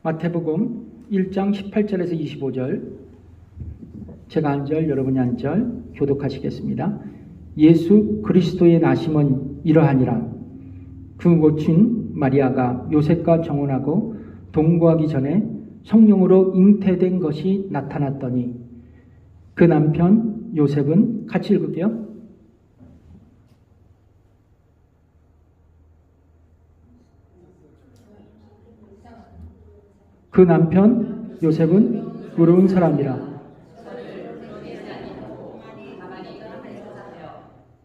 마태복음 1장 18절에서 25절, 제가 한 절, 여러분이 한 절 교독하시겠습니다. 예수 그리스도의 나심은 이러하니라. 그 고친 마리아가 요셉과 정혼하고 동거하기 전에 성령으로 잉태된 것이 나타났더니 그 남편 요셉은, 같이 읽을게요. 그 남편 요셉은 의로운 사람이라.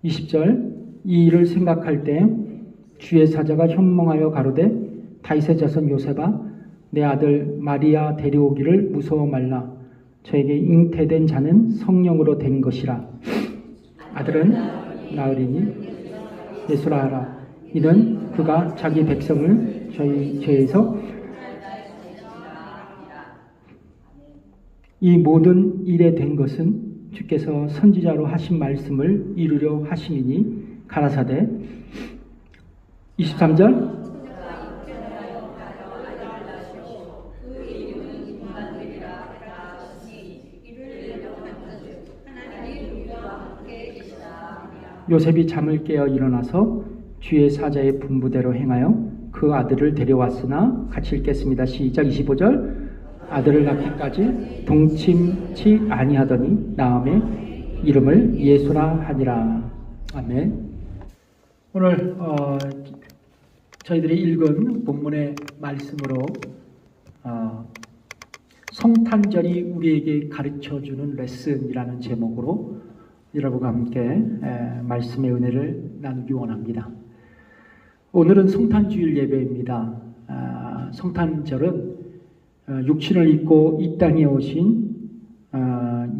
20절, 이 일을 생각할 때 주의 사자가 현몽하여 가로되 다윗의 자손 요셉아, 내 아들 마리아 데려오기를 무서워 말라. 저에게 잉태된 자는 성령으로 된 것이라. 아들은 나으리니 예수라 하라. 이는 그가 자기 백성을 저희 죄에서, 이 모든 일에 된 것은 주께서 선지자로 하신 말씀을 이루려 하심이니 가라사대. 23절, 요셉이 잠을 깨어 일어나서 주의 사자의 분부대로 행하여 그 아들을 데려왔으나, 같이 읽겠습니다. 시작. 25절, 아들을 낳기까지 동침치 아니하더니 나음에 이름을 예수라 하니라. 아멘. 오늘 저희들이 읽은 본문의 말씀으로 성탄절이 우리에게 가르쳐주는 레슨이라는 제목으로 여러분과 함께 말씀의 은혜를 나누기 원합니다. 오늘은 성탄주일 예배입니다. 성탄절은 육신을 입고 이 땅에 오신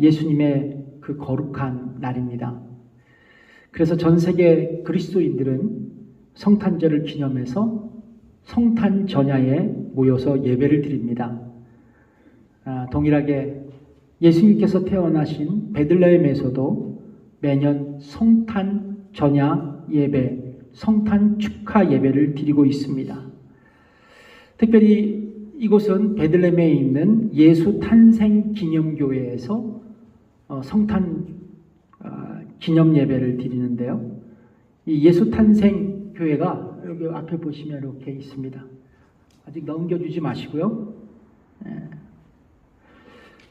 예수님의 그 거룩한 날입니다. 그래서 전 세계 그리스도인들은 성탄절을 기념해서 성탄 전야에 모여서 예배를 드립니다. 동일하게 예수님께서 태어나신 베들레헴에서도 매년 성탄 전야 예배, 성탄 축하 예배를 드리고 있습니다. 특별히 이곳은 베들레헴에 있는 예수 탄생 기념교회에서 성탄 기념 예배를 드리는데요. 이 예수 탄생 교회가 여기 앞에 보시면 이렇게 있습니다. 아직 넘겨주지 마시고요.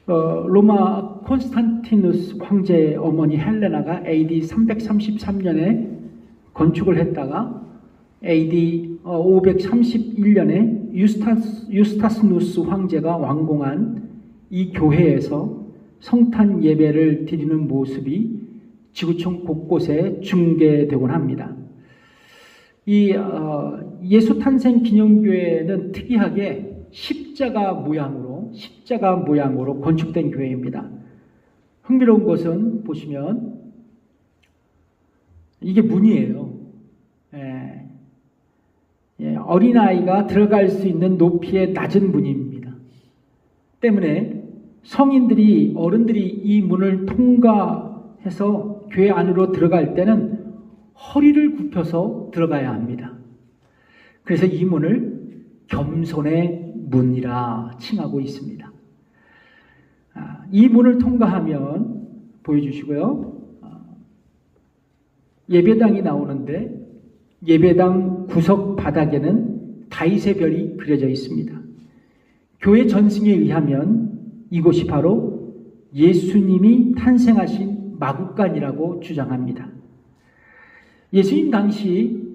로마 콘스탄티누스 황제의 어머니 헬레나가 AD 333년에 건축을 했다가 AD 531년에 유스타스누스 황제가 완공한 이 교회에서 성탄 예배를 드리는 모습이 지구촌 곳곳에 중계되곤 합니다. 이 예수 탄생 기념교회는 특이하게 십자가 모양으로 건축된 교회입니다. 흥미로운 것은 보시면 이게 문이에요. 어린아이가 들어갈 수 있는 높이의 낮은 문입니다. 때문에 성인들이, 어른들이 이 문을 통과해서 교회 안으로 들어갈 때는 허리를 굽혀서 들어가야 합니다. 그래서 이 문을 겸손의 문이라 칭하고 있습니다. 이 문을 통과하면 보여주시고요. 예배당이 나오는데 예배당 구석 바닥에는 다윗의 별이 그려져 있습니다. 교회 전승에 의하면 이곳이 바로 예수님이 탄생하신 마구간이라고 주장합니다. 예수님 당시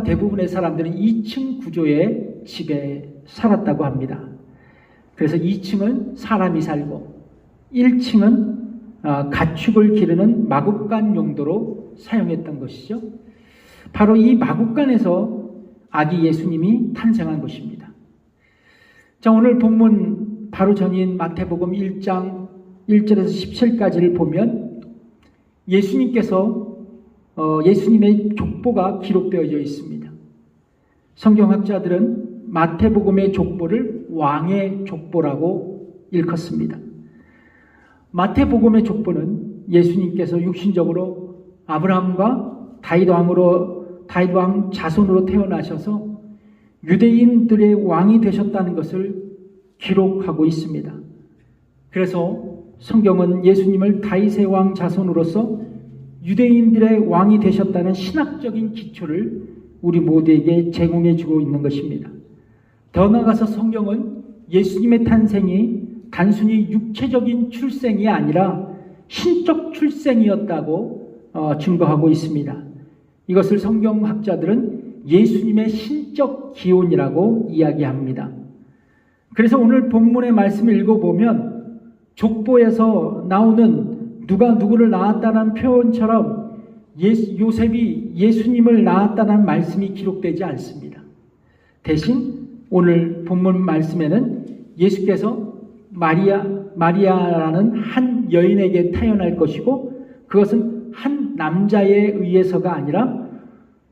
대부분의 사람들은 2층 구조의 집에 살았다고 합니다. 그래서 2층은 사람이 살고 1층은 가축을 기르는 마구간 용도로 사용했던 것이죠. 바로 이 마구간에서 아기 예수님이 탄생한 것입니다. 자, 오늘 본문 바로 전인 마태복음 1장 1절에서 17까지를 보면 예수님의 족보가 기록되어져 있습니다. 성경학자들은 마태복음의 족보를 왕의 족보라고 일컫습니다. 마태복음의 족보는 예수님께서 육신적으로 아브라함과 다윗 왕 자손으로 태어나셔서 유대인들의 왕이 되셨다는 것을 기록하고 있습니다. 그래서 성경은 예수님을 다윗의 왕 자손으로서 유대인들의 왕이 되셨다는 신학적인 기초를 우리 모두에게 제공해 주고 있는 것입니다. 더 나아가서 성경은 예수님의 탄생이 단순히 육체적인 출생이 아니라 신적 출생이었다고 증거하고 있습니다. 이것을 성경학자들은 예수님의 신적 기원이라고 이야기합니다. 그래서 오늘 본문의 말씀을 읽어보면 족보에서 나오는 누가 누구를 낳았다는 표현처럼 요셉이 예수님을 낳았다는 말씀이 기록되지 않습니다. 대신 오늘 본문 말씀에는 예수께서 마리아라는 한 여인에게 태어날 것이고 그것은 한 남자에 의해서가 아니라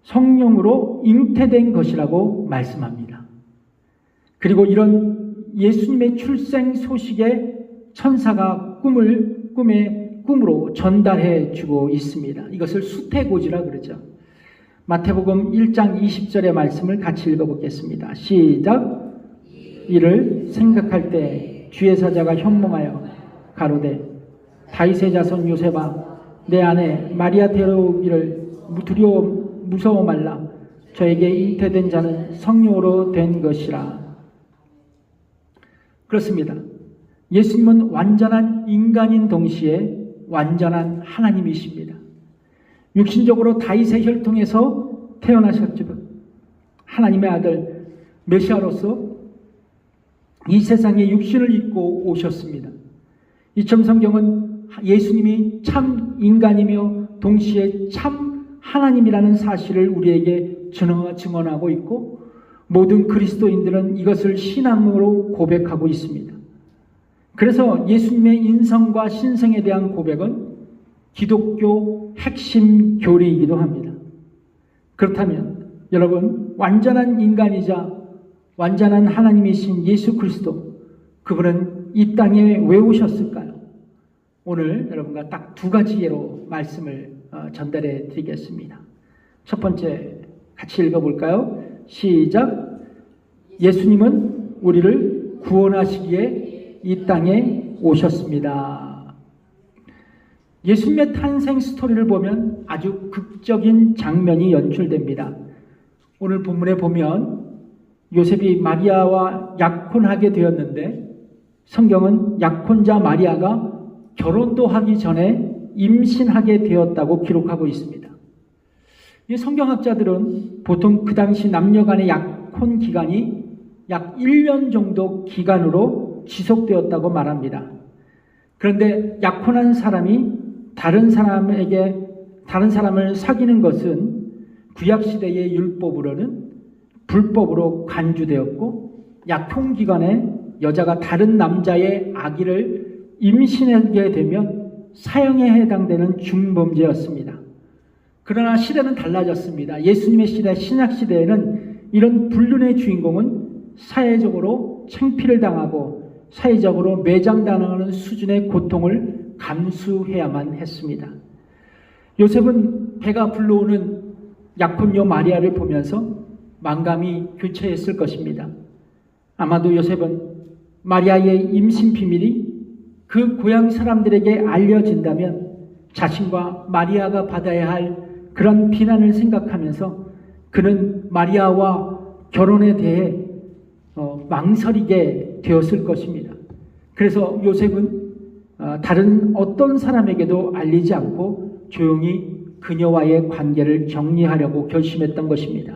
성령으로 잉태된 것이라고 말씀합니다. 그리고 이런 예수님의 출생 소식에 천사가 꿈으로 전달해 주고 있습니다. 이것을 수태고지라 그러죠. 마태복음 1장 20절의 말씀을 같이 읽어보겠습니다. 시작. 이를 생각할 때 주의 사자가 현몽하여 가로되 다윗의 자손 요셉아 내 아내 마리아 데려오기를 무서워 말라. 저에게 잉태된 자는 성령으로 된 것이라. 그렇습니다. 예수님은 완전한 인간인 동시에 완전한 하나님이십니다. 육신적으로 다윗의 혈통에서 태어나셨지만 하나님의 아들 메시아로서 이 세상에 육신을 입고 오셨습니다. 이처럼 성경은 예수님이 참 인간이며 동시에 참 하나님이라는 사실을 우리에게 증언하고 있고 모든 그리스도인들은 이것을 신앙으로 고백하고 있습니다. 그래서 예수님의 인성과 신성에 대한 고백은 기독교 핵심 교리이기도 합니다. 그렇다면 여러분, 완전한 인간이자 완전한 하나님이신 예수 그리스도, 그분은 이 땅에 왜 오셨을까요? 오늘 여러분과 딱 두 가지로 말씀을 전달해 드리겠습니다. 첫 번째 같이 읽어볼까요? 시작. 예수님은 우리를 구원하시기에 이 땅에 오셨습니다. 예수님의 탄생 스토리를 보면 아주 극적인 장면이 연출됩니다. 오늘 본문에 보면 요셉이 마리아와 약혼하게 되었는데 성경은 약혼자 마리아가 결혼도 하기 전에 임신하게 되었다고 기록하고 있습니다. 이 성경학자들은 보통 그 당시 남녀 간의 약혼 기간이 약 1년 정도 기간으로 지속되었다고 말합니다. 그런데 약혼한 사람이 다른 사람을 사귀는 것은 구약시대의 율법으로는 불법으로 간주되었고 약혼 기간에 여자가 다른 남자의 아기를 임신하게 되면 사형에 해당되는 중범죄였습니다. 그러나 시대는 달라졌습니다. 예수님의 시대, 신약시대에는 이런 불륜의 주인공은 사회적으로 창피를 당하고 사회적으로 매장당하는 수준의 고통을 감수해야만 했습니다. 요셉은 배가 불러오는 약혼녀 마리아를 보면서 만감이 교차했을 것입니다. 아마도 요셉은 마리아의 임신 비밀이 그 고향 사람들에게 알려진다면 자신과 마리아가 받아야 할 그런 비난을 생각하면서 그는 마리아와 결혼에 대해 망설이게 되었을 것입니다. 그래서 요셉은 다른 어떤 사람에게도 알리지 않고 조용히 그녀와의 관계를 정리하려고 결심했던 것입니다.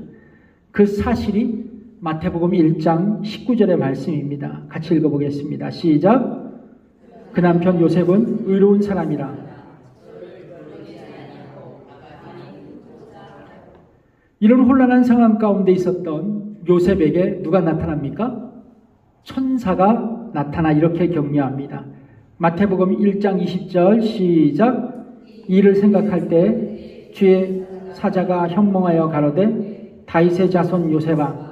그 사실이 마태복음 1장 19절의 말씀입니다. 같이 읽어보겠습니다. 시작. 그 남편 요셉은 의로운 사람이라. 이런 혼란한 상황 가운데 있었던 요셉에게 누가 나타납니까? 천사가 나타나 이렇게 격려합니다. 마태복음 1장 20절 시작. 이를 생각할 때 주의 사자가 현몽하여 가로되 다윗의 자손 요셉아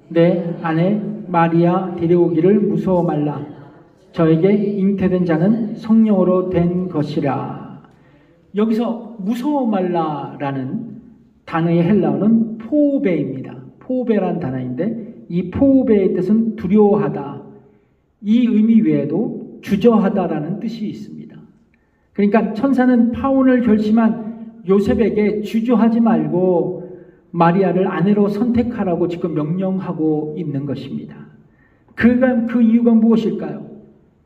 내 아내 마리아 데려오기를 무서워 말라. 저에게 잉태된 자는 성령으로 된 것이라. 여기서 무서워 말라라는 단어의 헬라어는 포베입니다. 포베란 단어인데 이 포베의 뜻은 두려워하다. 이 의미 외에도 주저하다라는 뜻이 있습니다. 그러니까 천사는 파혼을 결심한 요셉에게 주저하지 말고 마리아를 아내로 선택하라고 지금 명령하고 있는 것입니다. 그 이유가 무엇일까요?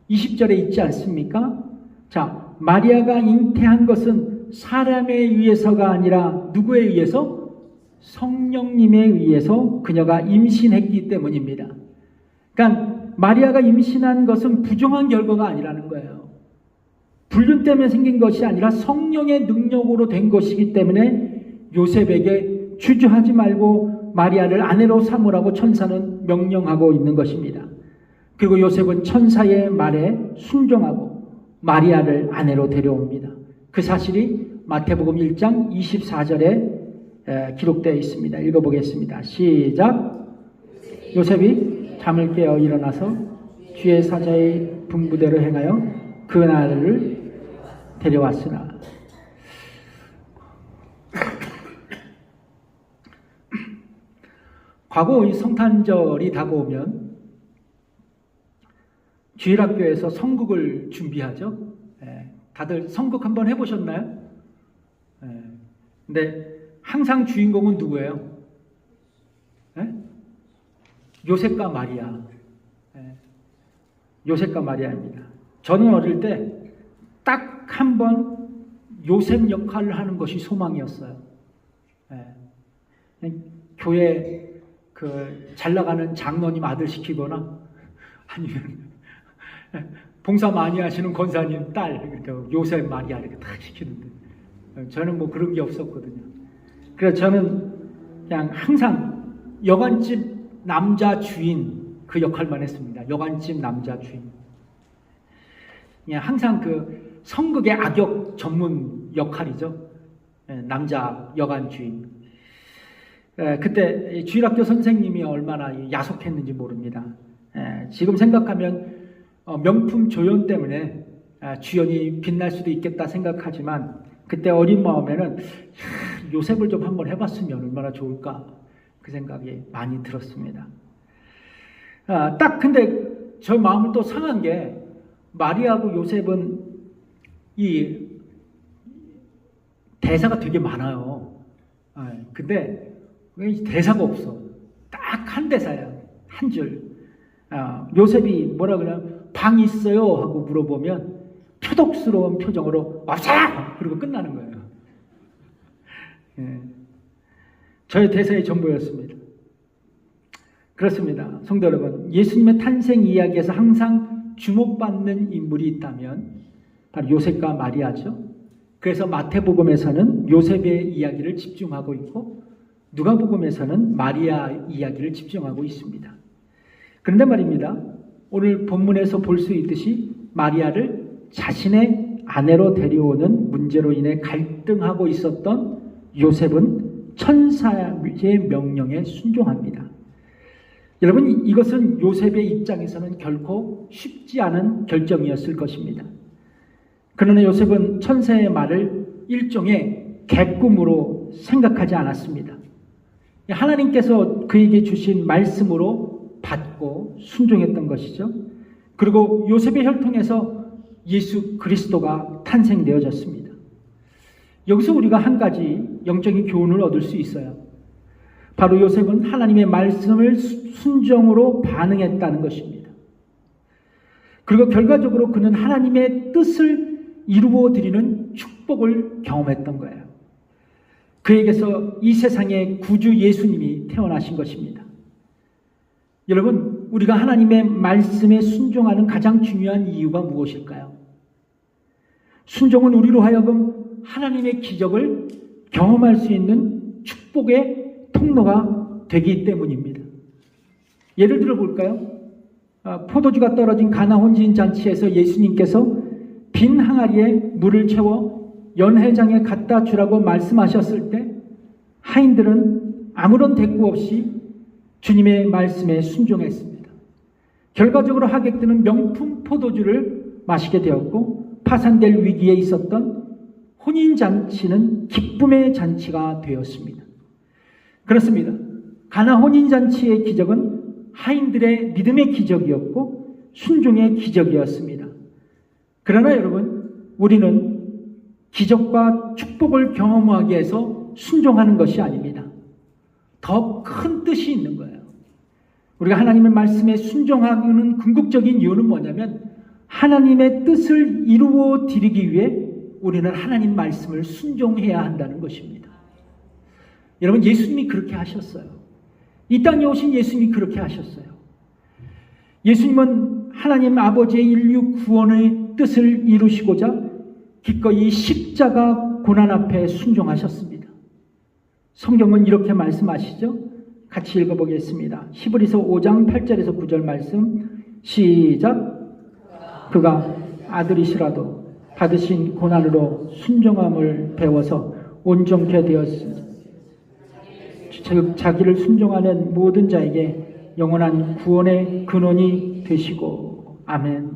20절에 있지 않습니까? 자, 마리아가 잉태한 것은 사람에 의해서가 아니라 누구에 의해서? 성령님에 의해서 그녀가 임신했기 때문입니다. 그러니까 마리아가 임신한 것은 부정한 결과가 아니라는 거예요. 불륜 때문에 생긴 것이 아니라 성령의 능력으로 된 것이기 때문에 요셉에게 주저하지 말고 마리아를 아내로 삼으라고 천사는 명령하고 있는 것입니다. 그리고 요셉은 천사의 말에 순종하고 마리아를 아내로 데려옵니다. 그 사실이 마태복음 1장 24절에 기록되어 있습니다. 읽어보겠습니다. 시작. 요셉이 잠을 깨어 일어나서 주의 사자의 분부대로 행하여 그 나라를 데려왔으나 과거 성탄절이 다가오면 주일학교에서 성극을 준비하죠. 다들 성극 한번 해보셨나요? 근데 항상 주인공은 누구예요? 요셉과 마리아. 요셉과 마리아입니다. 저는 어릴 때 딱 한 번 요셉 역할을 하는 것이 소망이었어요. 교회 잘 나가는 장로님 아들 시키거나 아니면 봉사 많이 하시는 권사님 딸, 요셉 마리아 이렇게 다 시키는데 저는 뭐 그런 게 없었거든요. 그래서 저는 그냥 항상 여관집 남자 주인 그 역할만 했습니다. 여관집 남자 주인. 그냥 항상 성극의 악역 전문 역할이죠. 남자 여관 주인. 그때 주일학교 선생님이 얼마나 야속했는지 모릅니다. 지금 생각하면 명품 조연 때문에 주연이 빛날 수도 있겠다 생각하지만 그때 어린 마음에는 요셉을 좀 한번 해봤으면 얼마나 좋을까 그 생각이 많이 들었습니다. 딱 근데 저 마음을 또 상한 게 마리아하고 요셉은 이 대사가 되게 많아요. 근데 대사가 없어. 딱 한 대사야. 한 줄. 요셉이 뭐라 그러냐, 방 있어요? 하고 물어보면 표독스러운 표정으로 없어요! 그리고 끝나는 거예요. 저의 대사의 전부였습니다. 그렇습니다. 성도 여러분, 예수님의 탄생 이야기에서 항상 주목받는 인물이 있다면 바로 요셉과 마리아죠. 그래서 마태복음에서는 요셉의 이야기를 집중하고 있고 누가복음에서는 마리아 이야기를 집중하고 있습니다. 그런데 말입니다. 오늘 본문에서 볼 수 있듯이 마리아를 자신의 아내로 데려오는 문제로 인해 갈등하고 있었던 요셉은 천사의 명령에 순종합니다. 여러분, 이것은 요셉의 입장에서는 결코 쉽지 않은 결정이었을 것입니다. 그러나 요셉은 천사의 말을 일종의 개꿈으로 생각하지 않았습니다. 하나님께서 그에게 주신 말씀으로 받고 순종했던 것이죠. 그리고 요셉의 혈통에서 예수 그리스도가 탄생되어졌습니다. 여기서 우리가 한 가지 영적인 교훈을 얻을 수 있어요. 바로 요셉은 하나님의 말씀을 순종으로 반응했다는 것입니다. 그리고 결과적으로 그는 하나님의 뜻을 이루어 드리는 축복을 경험했던 거예요. 그에게서 이 세상에 구주 예수님이 태어나신 것입니다. 여러분, 우리가 하나님의 말씀에 순종하는 가장 중요한 이유가 무엇일까요? 순종은 우리로 하여금 하나님의 기적을 경험할 수 있는 축복의 통로가 되기 때문입니다. 예를 들어 볼까요? 포도주가 떨어진 가나 혼인 잔치에서 예수님께서 빈 항아리에 물을 채워 연회장에 갖다 주라고 말씀하셨을 때 하인들은 아무런 대꾸 없이 주님의 말씀에 순종했습니다. 결과적으로 하객들은 명품 포도주를 마시게 되었고 파산될 위기에 있었던 혼인잔치는 기쁨의 잔치가 되었습니다. 그렇습니다. 가나 혼인잔치의 기적은 하인들의 믿음의 기적이었고 순종의 기적이었습니다. 그러나 여러분, 우리는 기적과 축복을 경험하기 위해서 순종하는 것이 아닙니다. 더 큰 뜻이 있는 거예요. 우리가 하나님의 말씀에 순종하는 궁극적인 이유는 뭐냐면 하나님의 뜻을 이루어 드리기 위해 우리는 하나님 말씀을 순종해야 한다는 것입니다. 여러분, 예수님이 그렇게 하셨어요. 이 땅에 오신 예수님이 그렇게 하셨어요. 예수님은 하나님 아버지의 인류 구원의 뜻을 이루시고자 기꺼이 십자가 고난 앞에 순종하셨습니다. 성경은 이렇게 말씀하시죠. 같이 읽어보겠습니다. 히브리서 5장 8절에서 9절 말씀 시작. 그가 아들이시라도 받으신 고난으로 순종함을 배워서 온전케 되었으니 즉 자기를 순종하는 모든 자에게 영원한 구원의 근원이 되시고. 아멘.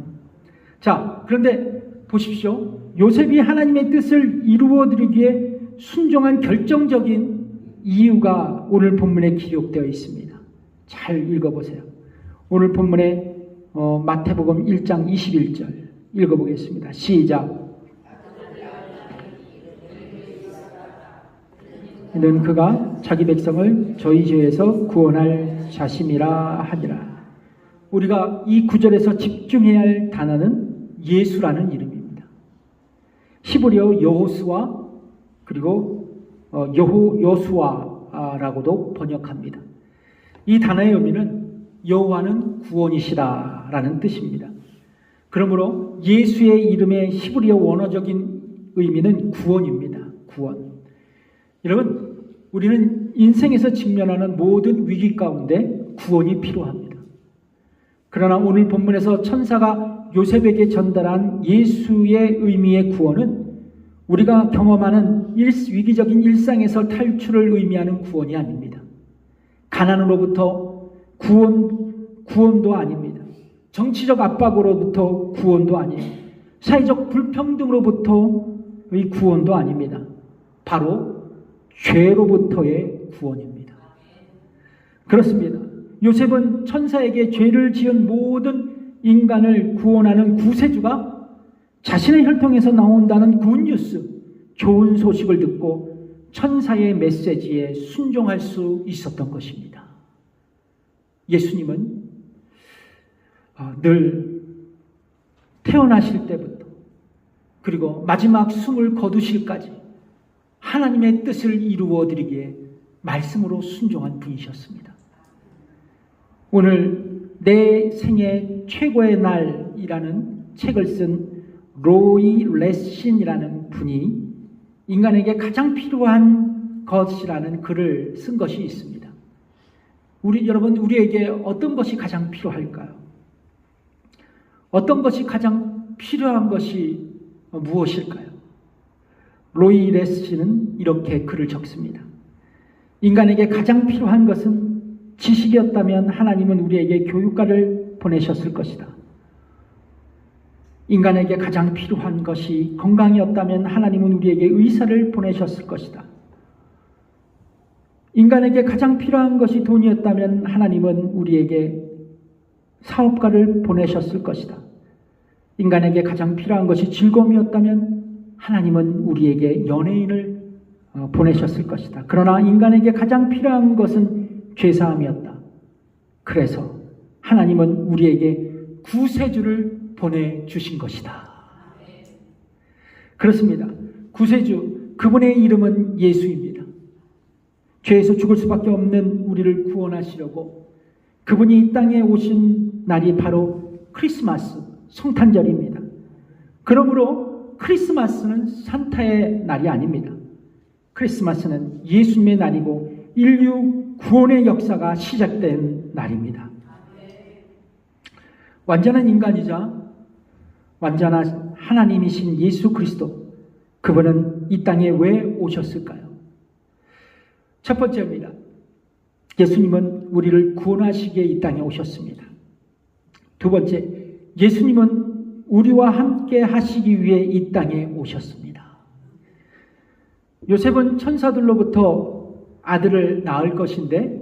자, 그런데 보십시오. 요셉이 하나님의 뜻을 이루어드리기에 순종한 결정적인 이유가 오늘 본문에 기록되어 있습니다. 잘 읽어보세요. 오늘 본문에 마태복음 1장 21절 읽어보겠습니다. 시작. 이는 그가 자기 백성을 저희 죄에서 구원할 자심이라 하니라. 우리가 이 구절에서 집중해야 할 단어는 예수라는 이름입니다. 히브리어 여호수아 그리고 여수아라고도 번역합니다. 이 단어의 의미는 여호와는 구원이시다라는 뜻입니다. 그러므로 예수의 이름의 히브리어 원어적인 의미는 구원입니다. 구원. 여러분, 우리는 인생에서 직면하는 모든 위기 가운데 구원이 필요합니다. 그러나 오늘 본문에서 천사가 요셉에게 전달한 예수의 의미의 구원은 우리가 경험하는 위기적인 일상에서 탈출을 의미하는 구원이 아닙니다. 가난으로부터 구원도 아닙니다. 정치적 압박으로부터 구원도 아니에요. 사회적 불평등으로부터의 구원도 아닙니다. 바로 죄로부터의 구원입니다. 그렇습니다. 요셉은 천사에게 죄를 지은 모든 인간을 구원하는 구세주가 자신의 혈통에서 나온다는 굿뉴스, 좋은 소식을 듣고 천사의 메시지에 순종할 수 있었던 것입니다. 예수님은 늘 태어나실 때부터 그리고 마지막 숨을 거두실까지 하나님의 뜻을 이루어드리기에 말씀으로 순종한 분이셨습니다. 오늘 내 생애 최고의 날이라는 책을 쓴 로이 레신이라는 분이 인간에게 가장 필요한 것이라는 글을 쓴 것이 있습니다. 여러분, 우리에게 어떤 것이 가장 필요할까요? 어떤 것이 가장 필요한 것이 무엇일까요? 로이 레신은 이렇게 글을 적습니다. 인간에게 가장 필요한 것은 지식이었다면 하나님은 우리에게 교육가를 보내셨을 것이다. 인간에게 가장 필요한 것이 건강이었다면 하나님은 우리에게 의사를 보내셨을 것이다. 인간에게 가장 필요한 것이 돈이었다면 하나님은 우리에게 사업가를 보내셨을 것이다. 인간에게 가장 필요한 것이 즐거움이었다면 하나님은 우리에게 연예인을 보내셨을 것이다. 그러나 인간에게 가장 필요한 것은 죄사함이었다. 그래서 하나님은 우리에게 구세주를 보내주신 것이다. 그렇습니다. 구세주, 그분의 이름은 예수입니다. 죄에서 죽을 수밖에 없는 우리를 구원하시려고 그분이 이 땅에 오신 날이 바로 크리스마스, 성탄절입니다. 그러므로 크리스마스는 산타의 날이 아닙니다. 크리스마스는 예수님의 날이고 인류 구원의 역사가 시작된 날입니다. 완전한 인간이자 완전한 하나님이신 예수 그리스도, 그분은 이 땅에 왜 오셨을까요? 첫 번째입니다. 예수님은 우리를 구원하시기에 이 땅에 오셨습니다. 두 번째, 예수님은 우리와 함께 하시기 위해 이 땅에 오셨습니다. 요셉은 천사들로부터 아들을 낳을 것인데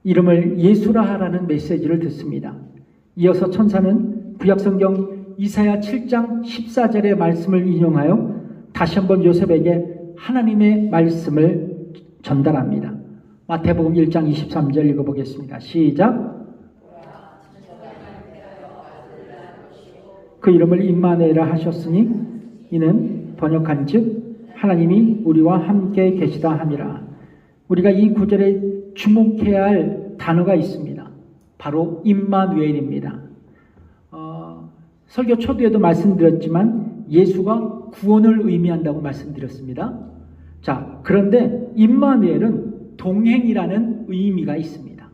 이름을 예수라 하라는 메시지를 듣습니다. 이어서 천사는 구약성경 이사야 7장 14절의 말씀을 인용하여 다시 한번 요셉에게 하나님의 말씀을 전달합니다. 마태복음 1장 23절 읽어보겠습니다. 시작. 그 이름을 임마누엘이라 하셨으니 이는 번역한즉 하나님이 우리와 함께 계시다 함이라. 우리가 이 구절에 주목해야 할 단어가 있습니다. 바로 임마누엘입니다. 설교 초두에도 말씀드렸지만 예수가 구원을 의미한다고 말씀드렸습니다. 자, 그런데 임마누엘은 동행이라는 의미가 있습니다.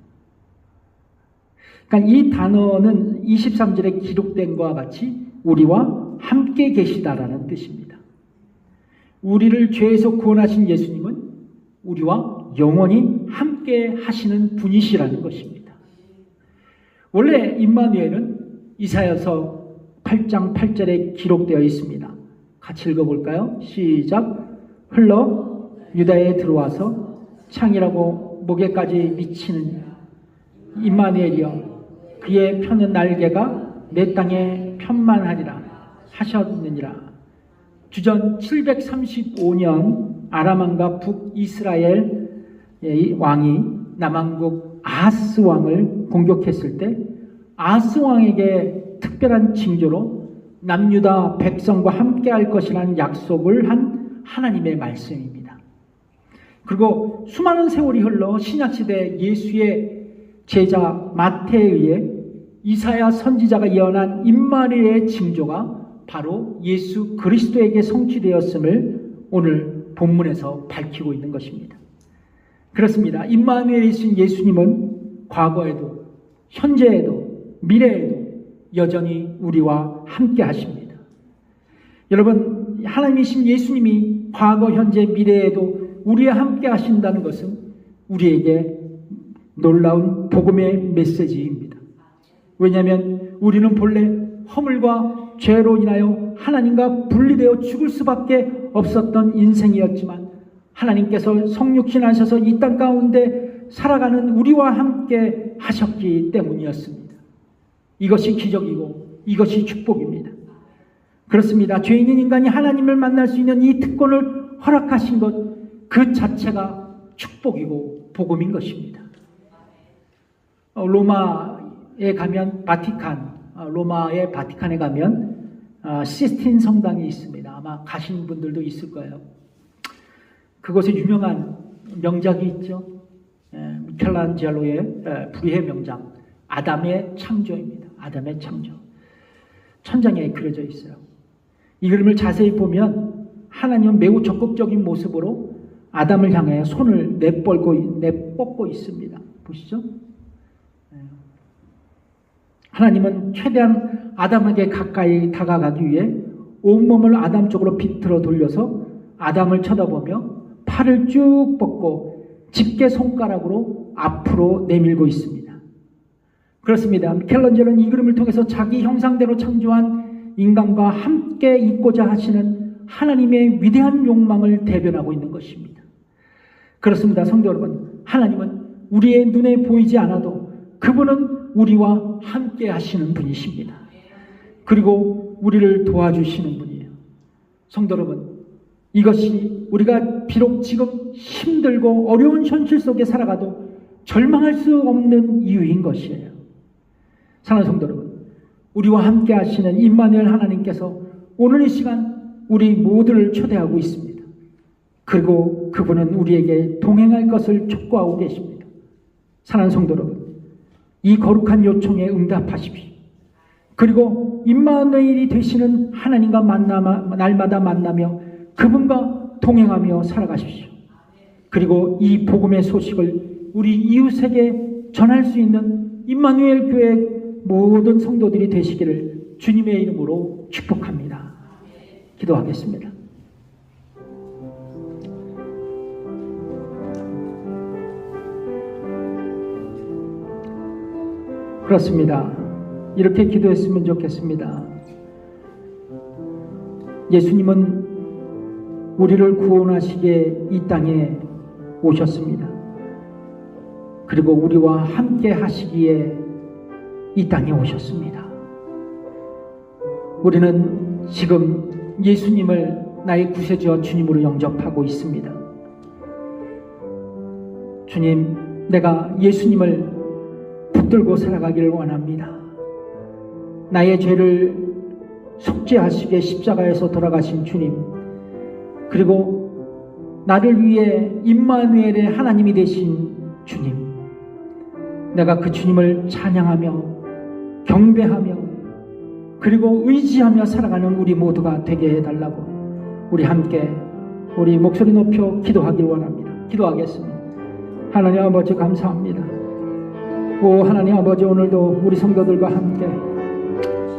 그러니까 이 단어는 23절에 기록된 것과 같이 우리와 함께 계시다라는 뜻입니다. 우리를 죄에서 구원하신 예수님은 우리와 영원히 함께 하시는 분이시라는 것입니다. 원래 임마누엘은 이사야서 8장 8절에 기록되어 있습니다. 같이 읽어볼까요? 시작. 흘러 유다에 들어와서 창이라고 목에까지 미치는 임마누엘이여 그의 펴는 날개가 내 땅에 편만하리라 하셨느니라. 주전 735년 아람왕과 북이스라엘 왕이 남왕국 아하스 왕을 공격했을 때 아하스 왕에게 특별한 징조로 남유다 백성과 함께할 것이라는 약속을 한 하나님의 말씀입니다. 그리고 수많은 세월이 흘러 신약시대 예수의 제자 마태에 의해 이사야 선지자가 예언한 임마누엘의 징조가 바로 예수 그리스도에게 성취되었음을 오늘 본문에서 밝히고 있는 것입니다. 그렇습니다. 임마누엘이신 예수님은 과거에도 현재에도 미래에도 여전히 우리와 함께 하십니다. 여러분, 하나님이신 예수님이 과거, 현재, 미래에도 우리와 함께 하신다는 것은 우리에게 놀라운 복음의 메시지입니다. 왜냐하면 우리는 본래 허물과 죄로 인하여 하나님과 분리되어 죽을 수밖에 없었던 인생이었지만 하나님께서 성육신하셔서 이 땅 가운데 살아가는 우리와 함께 하셨기 때문이었습니다. 이것이 기적이고 이것이 축복입니다. 그렇습니다. 죄 있는 인간이 하나님을 만날 수 있는 이 특권을 허락하신 것 그 자체가 축복이고 복음인 것입니다. 로마에 가면 로마의 바티칸에 가면 시스틴 성당이 있습니다. 아마 가신 분들도 있을 거예요. 그곳에 유명한 명작이 있죠. 미켈란젤로의 불의의 명작 아담의 창조입니다. 아담의 창조. 천장에 그려져 있어요. 이 그림을 자세히 보면 하나님은 매우 적극적인 모습으로 아담을 향해 손을 내뻗고 있습니다. 보시죠? 하나님은 최대한 아담에게 가까이 다가가기 위해 온몸을 아담 쪽으로 비틀어 돌려서 아담을 쳐다보며 팔을 쭉 뻗고 집게 손가락으로 앞으로 내밀고 있습니다. 그렇습니다. 미켈란젤로는 이 그림을 통해서 자기 형상대로 창조한 인간과 함께 있고자 하시는 하나님의 위대한 욕망을 대변하고 있는 것입니다. 그렇습니다. 성도 여러분, 하나님은 우리의 눈에 보이지 않아도 그분은 우리와 함께 하시는 분이십니다. 그리고 우리를 도와주시는 분이에요. 성도 여러분, 이것이 우리가 비록 지금 힘들고 어려운 현실 속에 살아가도 절망할 수 없는 이유인 것이에요. 사랑하는 성도 여러분, 우리와 함께 하시는 임마누엘 하나님께서 오늘 이 시간 우리 모두를 초대하고 있습니다. 그리고 그분은 우리에게 동행할 것을 촉구하고 계십니다. 사랑하는 성도 여러분, 이 거룩한 요청에 응답하십시오. 그리고 임마누엘이 되시는 하나님과 날마다 만나며 그분과 동행하며 살아가십시오. 그리고 이 복음의 소식을 우리 이웃에게 전할 수 있는 임마누엘 교회 모든 성도들이 되시기를 주님의 이름으로 축복합니다. 기도하겠습니다. 그렇습니다. 이렇게 기도했으면 좋겠습니다. 예수님은 우리를 구원하시기에 이 땅에 오셨습니다. 그리고 우리와 함께 하시기에 이 땅에 오셨습니다. 우리는 지금 예수님을 나의 구세주와 주님으로 영접하고 있습니다. 주님, 내가 예수님을 붙들고 살아가기를 원합니다. 나의 죄를 속죄하시게 십자가에서 돌아가신 주님, 그리고 나를 위해 임마누엘의 하나님이 되신 주님, 내가 그 주님을 찬양하며 경배하며 그리고 의지하며 살아가는 우리 모두가 되게 해달라고 우리 함께 우리 목소리 높여 기도하길 원합니다. 기도하겠습니다. 하나님 아버지 감사합니다. 오 하나님 아버지, 오늘도 우리 성도들과 함께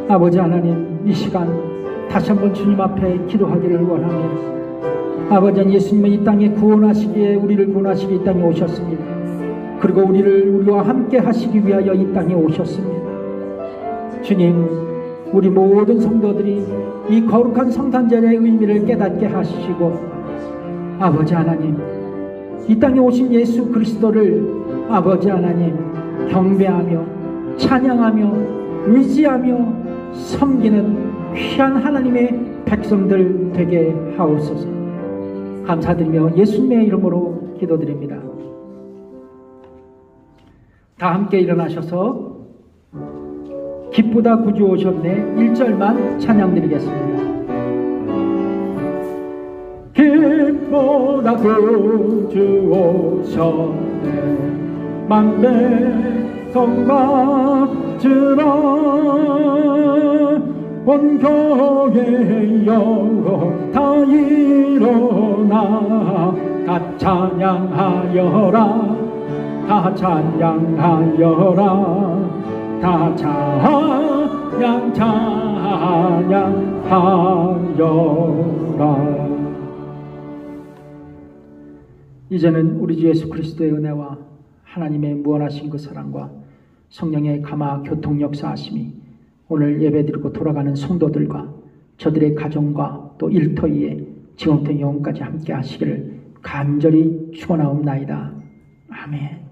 아버지 하나님 이 시간 다시 한번 주님 앞에 기도하기를 원합니다. 아버지 예수님은 이 땅에 구원하시기에 우리를 구원하시기 이 땅에 오셨습니다. 그리고 우리와 함께 하시기 위하여 이 땅에 오셨습니다. 주님, 우리 모든 성도들이 이 거룩한 성탄절의 의미를 깨닫게 하시고 아버지 하나님, 이 땅에 오신 예수 그리스도를 아버지 하나님 경배하며 찬양하며 의지하며 섬기는 귀한 하나님의 백성들 되게 하옵소서. 감사드리며 예수님의 이름으로 기도드립니다. 다 함께 일어나셔서 기쁘다 구주 오셨네 1절만 찬양드리겠습니다. 기쁘다 구주 오셨네 만배성 받으라 온 교회의 영혼 다 일어나 다 찬양하여라 다 찬양하여라 다 찬양하여라. 이제는 우리 주 예수 그리스도의 은혜와 하나님의 무한하신 그 사랑과 성령의 감화 교통 역사하심이 오늘 예배드리고 돌아가는 성도들과 저들의 가정과 또 일터위에 지금부터 영원까지 함께 하시기를 간절히 축원하옵나이다. 아멘.